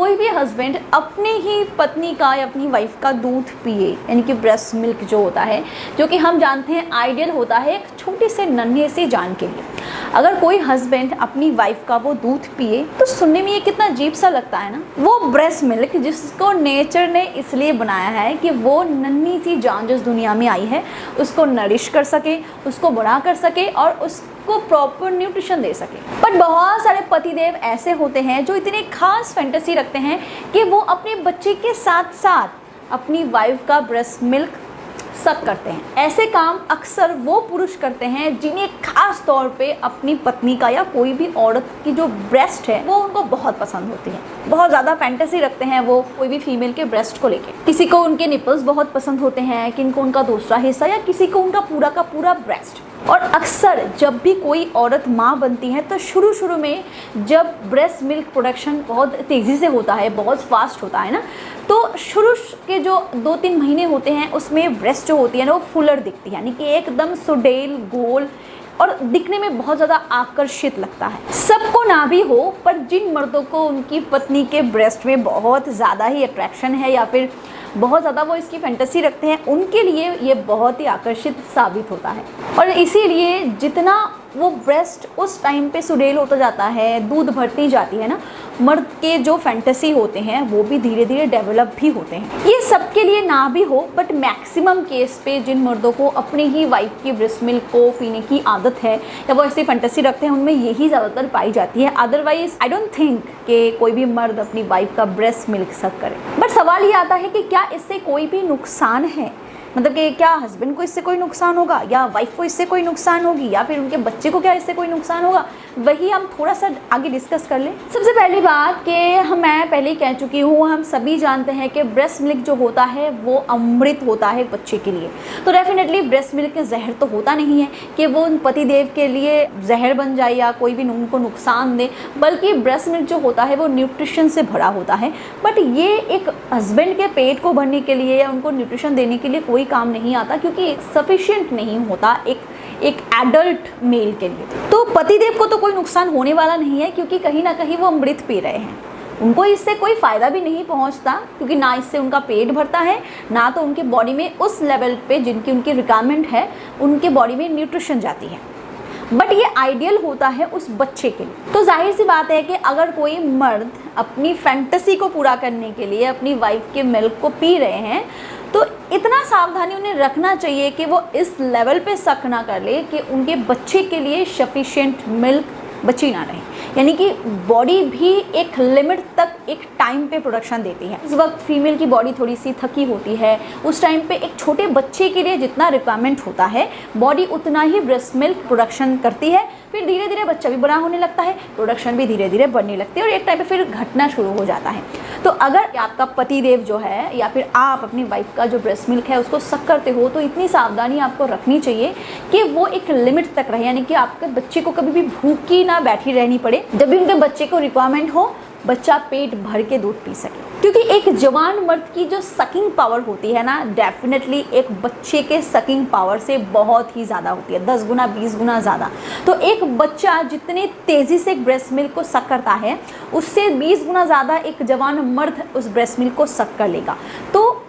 कोई भी हस्बैंड अपने ही पत्नी का या अपनी वाइफ का दूध पिए, यानी कि ब्रेस्ट मिल्क जो होता है, जो कि हम जानते हैं आइडियल होता है एक छोटी से नन्हे से जान के लिए। अगर कोई हस्बैंड अपनी वाइफ का वो दूध पिए तो सुनने में ये कितना अजीब सा लगता है ना। वो ब्रेस्ट मिल्क जिसको नेचर ने इसलिए बनाया है कि वो नन्ही सी जान जिस दुनिया में आई है उसको नरिश कर सके, उसको बड़ा कर सके और उसको प्रॉपर न्यूट्रिशन दे सके। बट बहुत सारे पतिदेव ऐसे होते हैं जो इतने खास फैंटेसी रखते हैं कि वो अपने बच्चे के साथ साथ अपनी वाइफ का ब्रेस्ट मिल्क सक करते हैं। ऐसे काम अक्सर वो पुरुष करते हैं जिन्हें खास तौर पे अपनी पत्नी का या कोई भी औरत की जो ब्रेस्ट है वो उनको बहुत पसंद होती है। बहुत ज़्यादा फैंटेसी रखते हैं वो कोई भी फीमेल के ब्रेस्ट को लेके। किसी को उनके निपल्स बहुत पसंद होते हैं, किनको उनका दूसरा हिस्सा, या किसी को उनका पूरा का पूरा ब्रेस्ट। और अक्सर जब भी कोई औरत माँ बनती है तो शुरू में जब ब्रेस्ट मिल्क प्रोडक्शन बहुत तेज़ी से होता है, बहुत फास्ट होता है ना, तो शुरू के जो 2-3 महीने होते हैं उसमें ब्रेस्ट जो होती है ना वो फुलर दिखती है, यानी कि एकदम सुडेल गोल और दिखने में बहुत ज़्यादा आकर्षित लगता है। सबको ना भी हो, पर जिन मर्दों को उनकी पत्नी के ब्रेस्ट में बहुत ज़्यादा ही अट्रैक्शन है या फिर बहुत ज़्यादा वो इसकी फैंटेसी रखते हैं, उनके लिए ये बहुत ही आकर्षित साबित होता है। और इसीलिए जितना वो ब्रेस्ट उस टाइम पे सुडेल होता जाता है, दूध भरती जाती है ना, मर्द के जो फैंटेसी होते हैं वो भी धीरे धीरे डेवलप भी होते हैं। ये सबके लिए ना भी हो, बट मैक्सिमम केस पे जिन मर्दों को अपनी ही वाइफ की ब्रेस्ट मिल्क को पीने की आदत है या वो ऐसी फैंटेसी रखते हैं, उनमें यही ज़्यादातर पाई जाती है। अदरवाइज आई डोंट थिंक कि कोई भी मर्द अपनी वाइफ का ब्रेस्ट मिल्क सक करे। बट सवाल ये आता है कि क्या इससे कोई भी नुकसान है, मतलब कि क्या हस्बैंड को इससे कोई नुकसान होगा या वाइफ को इससे कोई नुकसान होगी या फिर उनके बच्चे को क्या इससे कोई नुकसान होगा, वही हम थोड़ा सा आगे डिस्कस कर लें। सबसे पहली बात कि मैं पहले ही कह चुकी हूँ, हम सभी जानते हैं कि ब्रेस्ट मिल्क जो होता है वो अमृत होता है बच्चे के लिए। तो डेफिनेटली ब्रेस्ट मिल्क के जहर तो होता नहीं है कि वो उन पतिदेव के लिए जहर बन जाए या कोई भी उनको नुकसान दे, बल्कि ब्रेस्ट मिल्क जो होता है वो न्यूट्रिशन से भरा होता है। बट ये एक हस्बैंड के पेट को भरने के लिए या उनको न्यूट्रिशन देने के लिए कोई काम नहीं आता, क्योंकि सफिशिएंट नहीं होता एक एडल्ट मेल के लिए। तो पतिदेव को तो कोई नुकसान होने वाला नहीं है, क्योंकि कहीं ना कहीं वो अमृत पी रहे हैं। उनको इससे कोई फ़ायदा भी नहीं पहुंचता, क्योंकि ना इससे उनका पेट भरता है, ना तो उनके बॉडी में उस लेवल पे जिनकी उनकी रिक्वायरमेंट है उनके बॉडी में न्यूट्रिशन जाती है। बट ये आइडियल होता है उस बच्चे के लिए। तो जाहिर सी बात है कि अगर कोई मर्द अपनी फैंटेसी को पूरा करने के लिए अपनी वाइफ के मिल्क को पी रहे हैं तो इतना सावधानी उन्हें रखना चाहिए कि वो इस लेवल पे शक ना कर ले कि उनके बच्चे के लिए सफिशिएंट मिल्क बची ना रहे, यानी कि बॉडी भी एक लिमिट तक एक टाइम पे प्रोडक्शन देती है। इस वक्त फीमेल की बॉडी थोड़ी सी थकी होती है, उस टाइम पे एक छोटे बच्चे के लिए जितना रिक्वायरमेंट होता है बॉडी उतना ही ब्रेस्ट मिल्क प्रोडक्शन करती है। फिर धीरे धीरे बच्चा भी बड़ा होने लगता है, प्रोडक्शन भी धीरे धीरे बढ़ने लगती है और एक टाइम पे फिर घटना शुरू हो जाता है। तो अगर आपका पतिदेव जो है या फिर आप अपनी वाइफ का जो ब्रेस्ट मिल्क है उसको सक करते हो, तो इतनी सावधानी आपको रखनी चाहिए कि वो एक लिमिट तक रहे, यानी कि आपके बच्चे को कभी भी भूखी ना बैठी रहनी पड़े। जब भी उनके बच्चे को रिक्वायरमेंट हो, बच्चा पेट भर के दूध पी सके। क्योंकि एक जवान मर्द की जो सकिंग पावर होती है ना, डेफिनेटली एक बच्चे के सकिंग पावर से बहुत ही ज़्यादा होती है, 10 गुना 20 गुना ज़्यादा। तो एक बच्चा जितनी तेज़ी से एक ब्रेस्ट मिल्क को सक करता है, उससे 20 गुना ज़्यादा एक जवान मर्द उस ब्रेस्ट मिल्क को सक कर लेगा। तो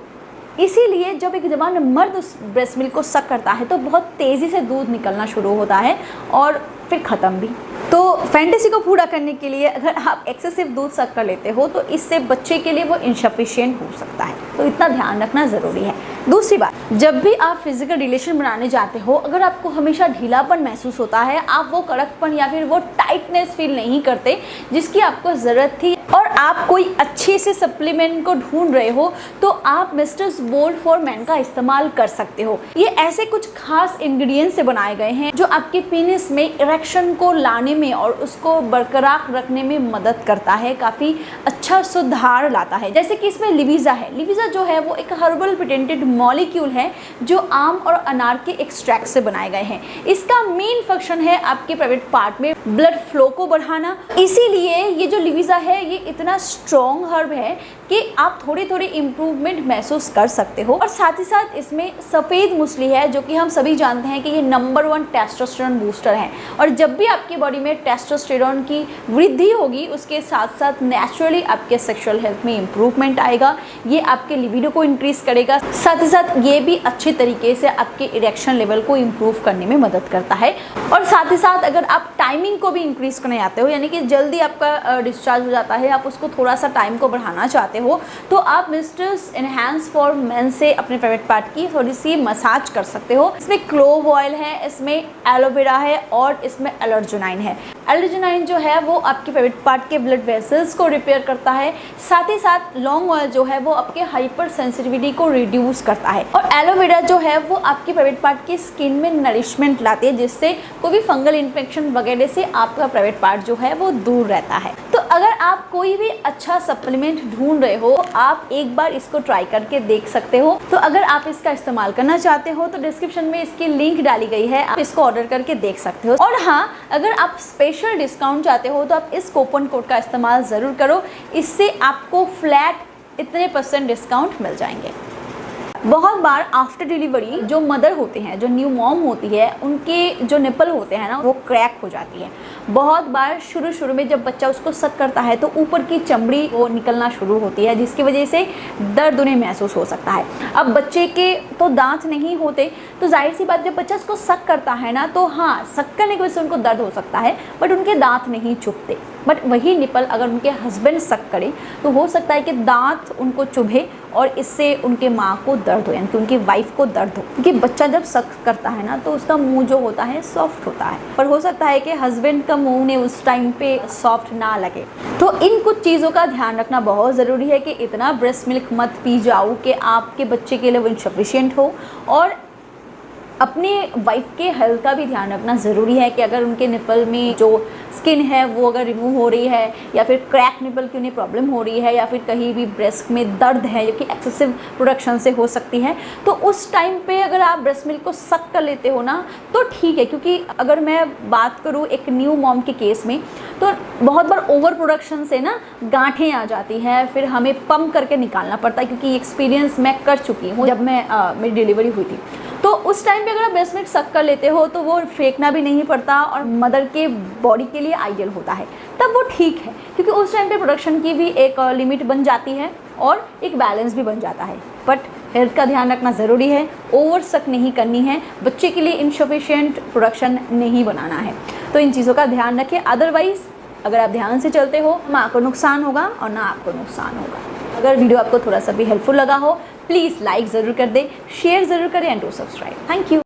इसीलिए जब एक जवान मर्द उस ब्रेस्ट मिल्क को सक करता है तो बहुत तेज़ी से दूध निकलना शुरू होता है और फिर ख़त्म भी। तो फैंटेसी को पूरा करने के लिए अगर आप एक्सेसिव दूध सक कर लेते हो तो इससे बच्चे के लिए वो इनसफिशिएंट हो सकता है, तो इतना ध्यान रखना ज़रूरी है। दूसरी बात, जब भी आप फिजिकल रिलेशन बनाने जाते हो, अगर आपको हमेशा ढीलापन महसूस होता है, आप वो कड़कपन या फिर वो टाइटनेस फील नहीं करते जिसकी आपको ज़रूरत थी, और आप कोई अच्छे से सप्लीमेंट को ढूंढ रहे हो, तो आप मिस्टर्स गोल्ड फॉर मैन का इस्तेमाल कर सकते हो। ये ऐसे कुछ खास इंग्रेडिएंट्स से बनाए गए हैं जो आपके पेनिस में इरेक्शन को लाने में और उसको बरकरार रखने में मदद करता है, काफ़ी अच्छा सुधार लाता है। जैसे कि इसमें लिविजा है। लिविजा जो है वो एक हर्बल पेटेंटेड मॉलिक्यूल हैं जो आम और अनार के एक्सट्रैक्ट से बनाए गए हैं। इसका मेन फंक्शन है आपके प्राइवेट पार्ट में ब्लड फ्लो को बढ़ाना। इसीलिए ये जो लिविजा है ये इतना स्ट्रॉन्ग हर्ब है कि आप थोड़ी थोड़ी इम्प्रूवमेंट महसूस कर सकते हो। और साथ ही साथ इसमें सफ़ेद मूसली है जो कि हम सभी जानते हैं कि ये नंबर 1 टेस्टोस्टेरोन बूस्टर है। और जब भी आपकी बॉडी में टेस्टोस्टेरोन की वृद्धि होगी उसके साथ साथ नेचुरली आपके सेक्सुअल हेल्थ में इम्प्रूवमेंट आएगा। ये आपके लिबिडो को इंक्रीज करेगा। साथ ही साथ ये भी अच्छे तरीके से आपके इरेक्शन लेवल को इम्प्रूव करने में मदद करता है। और साथ ही साथ अगर आप टाइमिंग को भी इंक्रीज करना चाहते हो, यानी कि जल्दी आपका डिस्चार्ज हो जाता है, आप उसको थोड़ा सा टाइम को बढ़ाना चाहते हो, तो आप मिस्टर्स एनहांस फॉर मेन से अपने प्राइवेट पार्ट की थोड़ी सी मसाज कर सकते हो। इसमें क्लोव ऑयल है, इसमें एलोवेरा है और इसमें एलर्जेनाइन है। एलर्जेनाइन जो है वो आपके प्राइवेट पार्ट के ब्लड वेसल्स को रिपेयर करता है। साथ ही साथ लॉन्ग ऑयल जो है वो आपके हाइपर सेंसिटिविटी को रिड्यूस करता है। और एलोवेरा जो है वो आपके प्राइवेट पार्ट की स्किन में नरिशमेंट लाती है, जिससे कोई भी फंगल इन्फेक्शन वगैरह से आपका प्राइवेट पार्ट जो है वो दूर रहता है। तो अगर आप कोई भी अच्छा सप्लीमेंट ढूंढ रहे हो तो आप एक बार इसको ट्राई करके देख सकते हो। तो अगर आप इसका इस्तेमाल करना चाहते हो तो डिस्क्रिप्शन में इसकी लिंक डाली गई है, आप इसको ऑर्डर करके देख सकते हो। और हाँ, अगर आप स्पेशल डिस्काउंट चाहते हो तो आप इस कूपन कोड का इस्तेमाल ज़रूर करो, इससे आपको फ्लैट इतने % डिस्काउंट मिल जाएंगे। बहुत बार आफ्टर डिलीवरी जो मदर होते हैं, जो न्यू मॉम होती है, उनके जो निपल होते हैं ना वो क्रैक हो जाती है। बहुत बार शुरू में जब बच्चा उसको सक करता है तो ऊपर की चमड़ी वो निकलना शुरू होती है, जिसकी वजह से दर्द उन्हें महसूस हो सकता है। अब बच्चे के तो दांत नहीं होते, तो जाहिर सी बात जब बच्चा उसको सक करता है ना, तो हाँ, सक करने की वजह से उनको दर्द हो सकता है, बट उनके दांत नहीं चुभते। बट वही निपल अगर उनके हस्बैंड सक करें तो हो सकता है कि दांत उनको चुभे और इससे उनके माँ को दर्द हो, यानी कि उनकी वाइफ को दर्द हो। क्योंकि बच्चा जब सक करता है ना तो उसका मुंह जो होता है सॉफ्ट होता है, पर हो सकता है कि हस्बैंड का मुंह ने उस टाइम पे सॉफ्ट ना लगे। तो इन कुछ चीज़ों का ध्यान रखना बहुत ज़रूरी है कि इतना ब्रेस्ट मिल्क मत पी जाओ कि आपके बच्चे के लिए वो इनसफिशिएंट हो। और अपने वाइफ के हेल्थ का भी ध्यान रखना ज़रूरी है कि अगर उनके निपल में जो स्किन है वो अगर रिमूव हो रही है, या फिर क्रैक निपल की उन्हें प्रॉब्लम हो रही है, या फिर कहीं भी ब्रेस्ट में दर्द है जो कि एक्सेसिव प्रोडक्शन से हो सकती है, तो उस टाइम पे अगर आप ब्रेस्ट मिल्क को सक कर लेते हो ना तो ठीक है। क्योंकि अगर मैं बात करूँ एक न्यू मॉम के केस में, तो बहुत बार ओवर प्रोडक्शन से ना गांठें आ जाती हैं, फिर हमें पम्प करके निकालना पड़ता है। क्योंकि एक्सपीरियंस मैं कर चुकी हूँ जब मेरी डिलीवरी हुई थी। तो उस टाइम पे अगर आप ब्रेस्ट मिल्क सक कर लेते हो तो वो फेंकना भी नहीं पड़ता और मदर के बॉडी के लिए आइडियल होता है, तब वो ठीक है। क्योंकि उस टाइम पे प्रोडक्शन की भी एक लिमिट बन जाती है और एक बैलेंस भी बन जाता है। बट हेल्थ का ध्यान रखना ज़रूरी है, ओवर सक नहीं करनी है, बच्चे के लिए इनसफिशिएंट प्रोडक्शन नहीं बनाना है। तो इन चीज़ों का ध्यान रखें, अदरवाइज़ अगर आप ध्यान से चलते हो माँ को नुकसान होगा और ना आपको नुकसान होगा। अगर वीडियो आपको थोड़ा सा भी हेल्पफुल लगा हो प्लीज़ लाइक ज़रूर कर दें, शेयर ज़रूर करें and do subscribe. Thank you.